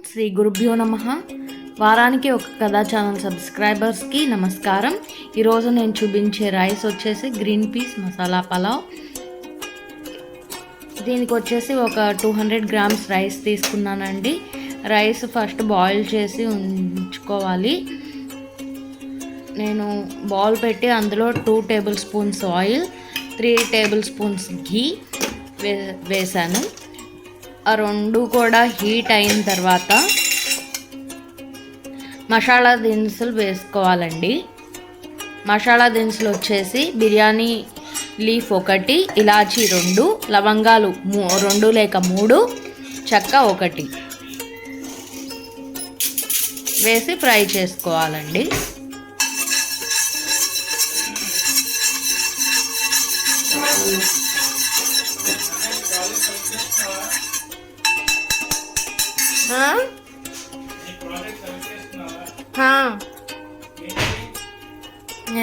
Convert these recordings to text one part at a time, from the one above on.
శ్రీ గురుభ్యో నమః. వారానికి ఒక కథా ఛానల్ సబ్స్క్రైబర్స్కి నమస్కారం. ఈరోజు నేను చూపించే రైస్ వచ్చేసి గ్రీన్ పీస్ మసాలా పలావ్. దీనికి వచ్చేసి ఒక 200 గ్రామ్స్ రైస్ తీసుకున్నానండి. రైస్ ఫస్ట్ బాయిల్ చేసి ఉంచుకోవాలి. నేను బౌల్ పెట్టి అందులో 2 tablespoons oil, 3 tablespoons ghee వేసాను. ఆ రెండు కూడా హీట్ అయిన తర్వాత మసాలా దినుసులు వేసుకోవాలండి. మసాలా దినుసులు వచ్చేసి బిర్యానీ లీఫ్ 1, ఇలాచీ 2, లవంగాలు 2 లేక 3, చెక్క 1 వేసి ఫ్రై చేసుకోవాలండి.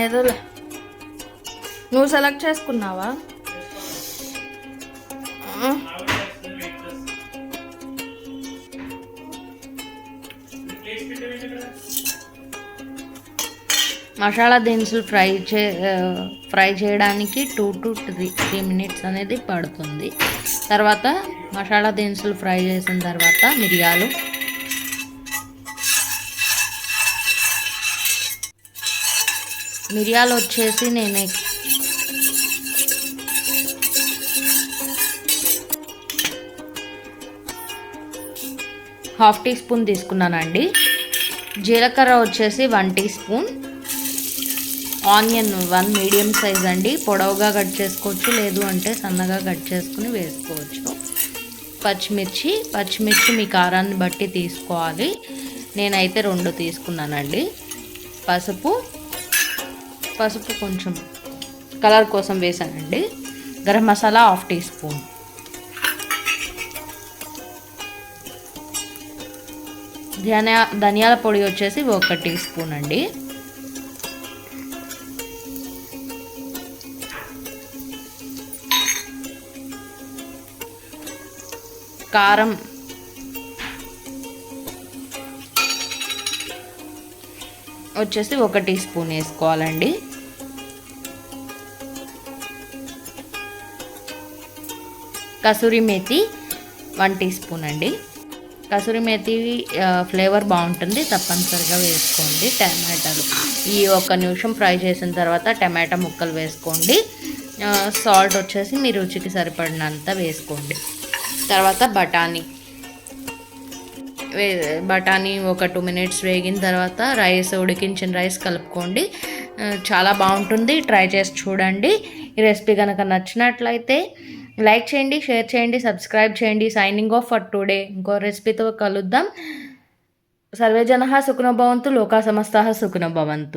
ఏదోలే, నువ్వు సెలెక్ట్ చేసుకున్నావా? మసాలా దినుసులు ఫ్రై చేయడానికి 2 to 3 మినిట్స్ అనేది పడుతుంది. తర్వాత మసాలా దినుసులు ఫ్రై చేసిన తర్వాత మిరియాలు వచ్చేసి నేను 1/2 టీ స్పూన్ తీసుకున్నానండి. జీలకర్ర వచ్చేసి 1 teaspoon. Onion 1 medium size అండి. పొడవుగా కట్ చేసుకోవచ్చు, లేదు అంటే సన్నగా కట్ చేసుకుని వేసుకోవచ్చు. పచ్చిమిర్చి మీ కారాన్ని బట్టి తీసుకోవాలి. నేనైతే 2 తీసుకున్నానండి. పసుపు కొంచెం కలర్ కోసం వేసానండి. Garam masala 1/2 teaspoon. ధనియాల పొడి వచ్చేసి 1 టీ స్పూన్ అండి. కారం వచ్చేసి 1 టీ స్పూన్ వేసుకోవాలండి. కసూరి మేతి 1 టీ స్పూన్ అండి. కసూరి మేతి ఫ్లేవర్ బాగుంటుంది, తప్పనిసరిగా వేసుకోండి. టమాటాలు ఈ 1 నిమిషం ఫ్రై చేసిన తర్వాత టమాటా ముక్కలు వేసుకోండి. సాల్ట్ వచ్చేసి మీ రుచికి సరిపడినంత వేసుకోండి. తర్వాత బఠానీ ఒక 2 మినిట్స్ వేగిన తర్వాత ఉడికించిన రైస్ కలుపుకోండి. చాలా బాగుంటుంది, ట్రై చేసి చూడండి. ఈ రెసిపీ కనుక నచ్చినట్లయితే లైక్ చేయండి, షేర్ చేయండి, సబ్స్క్రైబ్ చేయండి. Signing off for today. ఇంకో రెసిపీతో కలుద్దాం. సర్వే జనః సుఖినో భవంతు, లోకా సమస్తాః సుఖినో భవంతు.